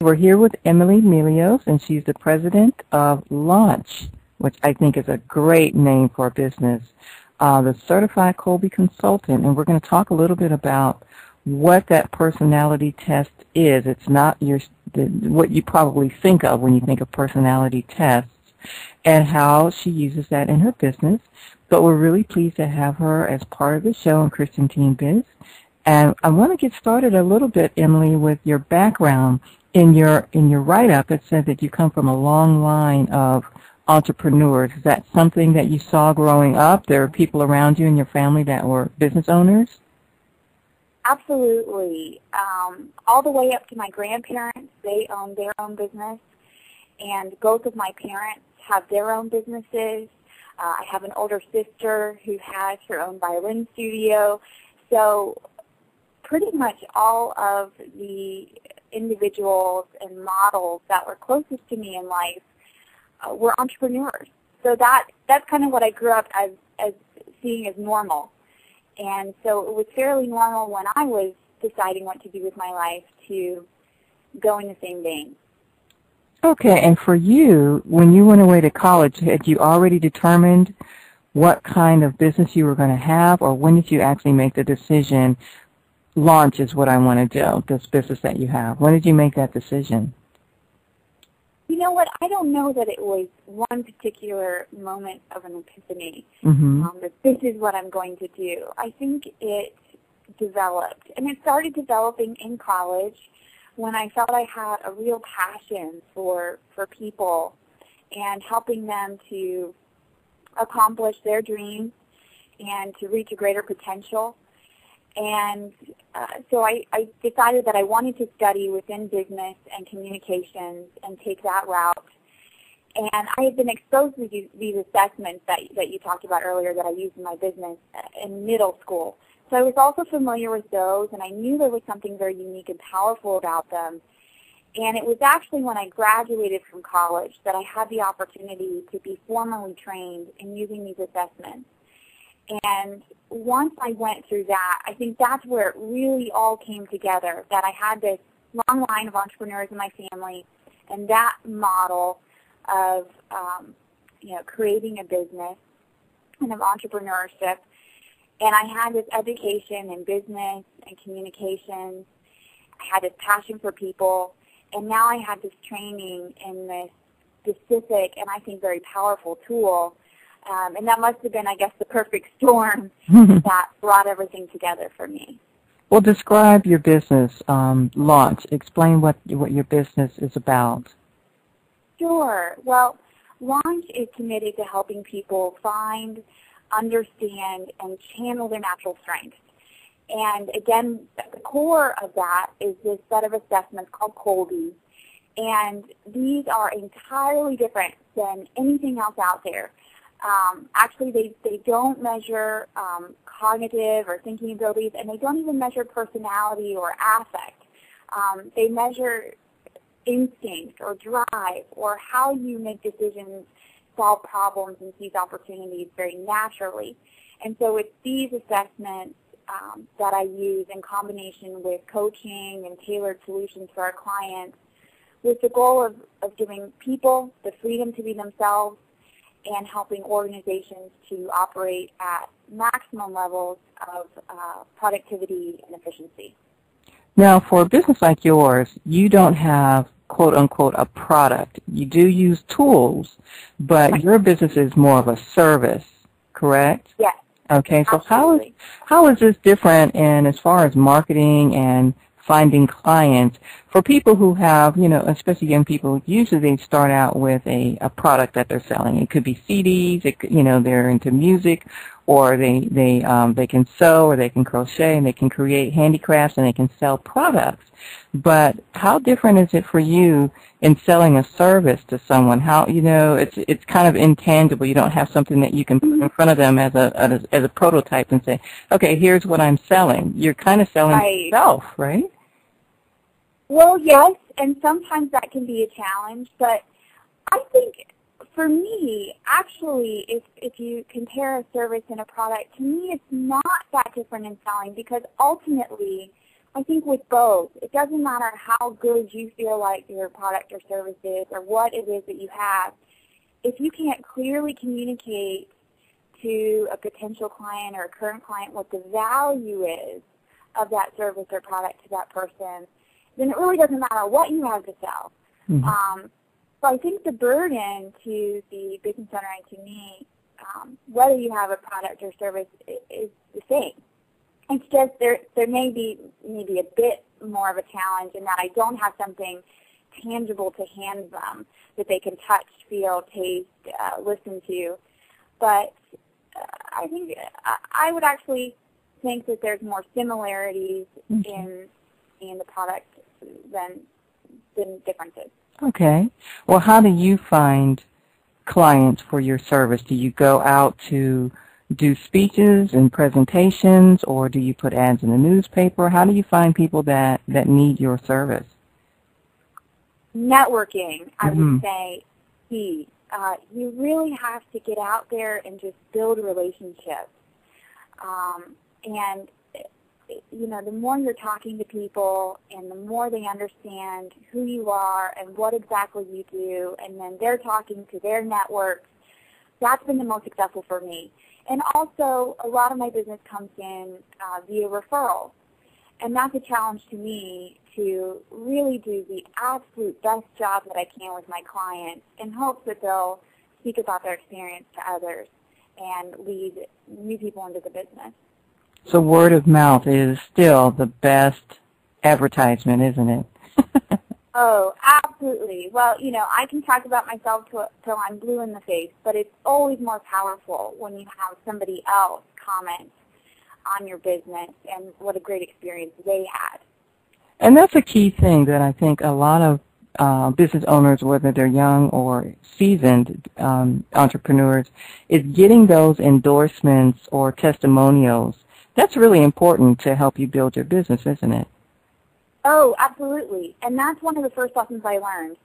We're here with Emily Melious, and she's the president of Launch, which I think is a great name for a business, the Certified Colby Consultant. And we're going to talk a little bit about what that personality test is. It's not what you probably think of when you think of personality tests, and how she uses that in her business. But we're really pleased to have her as part of the show on Christian Teen Biz. And I want to get started a little bit, Emily, with your background. In your write-up, it said that you come from a long line of entrepreneurs. Is that something that you saw growing up? There were people around you in your family that were business owners? Absolutely. All the way up to my grandparents, they own their own business, and both of my parents have their own businesses. I have an older sister who has her own violin studio. So pretty much all of the individuals and models that were closest to me in life were entrepreneurs. So that's kind of what I grew up as seeing as normal. And so it was fairly normal when I was deciding what to do with my life to go in the same vein. Okay, and for you, when you went away to college, had you already determined what kind of business you were going to have, or when did you actually make the decision, Launch is what I want to do, this business that you have? When did you make that decision? You know what? I don't know that it was one particular moment of an epiphany, that this is what I'm going to do. I think it developed, and it started developing in college when I felt I had a real passion for people and helping them to accomplish their dreams and to reach a greater potential. And so I decided that I wanted to study within business and communications and take that route. And I had been exposed to these assessments that you talked about earlier that I used in my business in middle school. So I was also familiar with those, and I knew there was something very unique and powerful about them. And it was actually when I graduated from college that I had the opportunity to be formally trained in using these assessments. And once I went through that, I think that's where it really all came together, that I had this long line of entrepreneurs in my family and that model of creating a business and of entrepreneurship. And I had this education in business and communications. I had this passion for people. And now I had this training in this specific and I think very powerful tool. And that must have been, I guess, the perfect storm that brought everything together for me. Well, describe your business, Launch. Explain what your business is about. Sure. Well, Launch is committed to helping people find, understand, and channel their natural strengths. And again, at the core of that is this set of assessments called Colby. And these are entirely different than anything else out there. Actually, they don't measure cognitive or thinking abilities, and they don't even measure personality or affect. They measure instinct or drive or how you make decisions, solve problems, and seize opportunities very naturally. And so it's these assessments that I use in combination with coaching and tailored solutions for our clients with the goal of giving people the freedom to be themselves and helping organizations to operate at maximum levels of productivity and efficiency. Now, for a business like yours, you don't have, quote unquote, a product. You do use tools, but your business is more of a service, correct? Yes. Okay, so Absolutely. how is this different in as far as marketing and finding clients for people who have, especially young people, usually they start out with a product that they're selling. It could be CDs, they're into music, or they can sew, or they can crochet, and they can create handicrafts, and they can sell products. But how different is it for you in selling a service to someone? How, it's kind of intangible. You don't have something that you can put in front of them as a prototype and say, okay, here's what I'm selling. You're kind of selling yourself, right? Well, yes, and sometimes that can be a challenge, but I think for me, actually, if you compare a service and a product, to me it's not that different in selling because ultimately I think with both, it doesn't matter how good you feel like your product or service is or what it is that you have. If you can't clearly communicate to a potential client or a current client what the value is of that service or product to that person, then it really doesn't matter what you have to sell. Mm-hmm. So I think the burden to the business owner and to me, whether you have a product or service, is the same. It's just there may be maybe a bit more of a challenge in that I don't have something tangible to hand them that they can touch, feel, taste, listen to. But I think I would actually think that there's more similarities in the product than differences. Okay. Well, how do you find clients for your service? Do you go out to do speeches and presentations, or do you put ads in the newspaper? How do you find people that need your service? Networking, I would say, key. You really have to get out there and just build relationships. And, you know, the more you're talking to people and the more they understand who you are and what exactly you do, and then they're talking to their networks, that's been the most successful for me. And also, a lot of my business comes in via referrals. And that's a challenge to me to really do the absolute best job that I can with my clients in hopes that they'll speak about their experience to others and lead new people into the business. So word of mouth is still the best advertisement, isn't it? Oh, absolutely. Well, you know, I can talk about myself till I'm blue in the face, but it's always more powerful when you have somebody else comment on your business and what a great experience they had. And that's a key thing that I think a lot of business owners, whether they're young or seasoned entrepreneurs, is getting those endorsements or testimonials. That's really important to help you build your business, isn't it? Oh, absolutely. And that's one of the first lessons I learned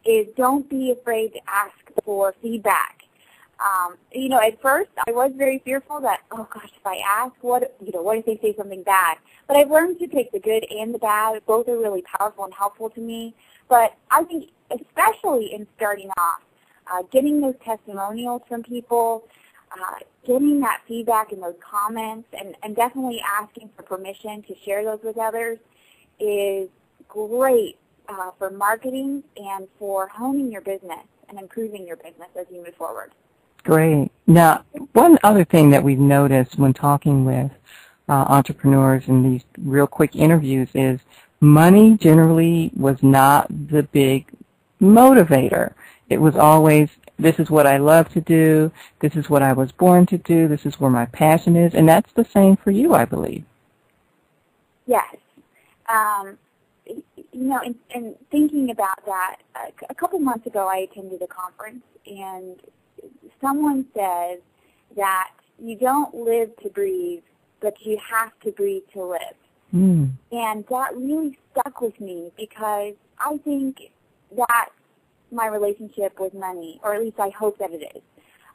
is don't be afraid to ask for feedback. You know, at first I was very fearful that, oh gosh, if I ask, what if they say something bad? But I've learned to take the good and the bad. Both are really powerful and helpful to me. But I think especially in starting off, getting those testimonials from people, getting that feedback and those comments, and definitely asking for permission to share those with others is great for marketing and for honing your business and improving your business as you move forward. Great. Now, one other thing that we've noticed when talking with entrepreneurs in these real quick interviews is money generally was not the big motivator. It was always, this is what I love to do, this is what I was born to do, this is where my passion is, and that's the same for you, I believe. Yes. You know, in thinking about that, a couple months ago I attended a conference, and someone says that you don't live to breathe, but you have to breathe to live. Mm. And that really stuck with me because I think that's my relationship with money, or at least I hope that it is.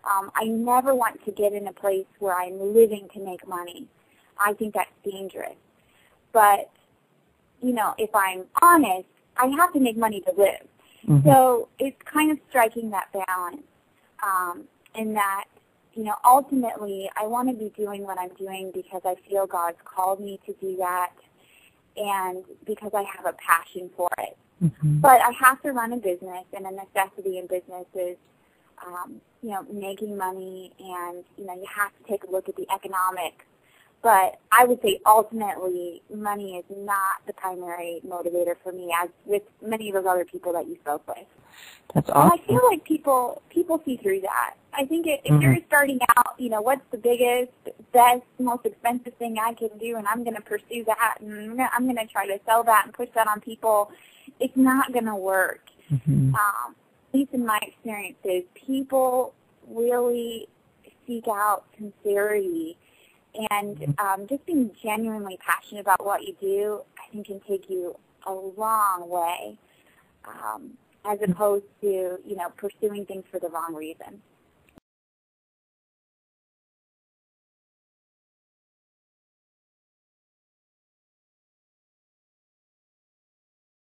I never want to get in a place where I'm living to make money. I think that's dangerous. But, you know, if I'm honest, I have to make money to live. Mm-hmm. So it's kind of striking that balance in that, you know, ultimately I want to be doing what I'm doing because I feel God's called me to do that and because I have a passion for it. Mm-hmm. But I have to run a business, and a necessity in business is, you know, making money, and, you know, you have to take a look at the economics. But I would say ultimately money is not the primary motivator for me, as with many of those other people that you spoke with. That's awesome. And I feel like people see through that. I think if you're starting out, you know, what's the biggest, best, most expensive thing I can do, and I'm going to pursue that, and I'm going to try to sell that and push that on people, it's not going to work. Mm-hmm. At least in my experiences, people really seek out sincerity. And just being genuinely passionate about what you do, I think, can take you a long way, as opposed to, you know, pursuing things for the wrong reason.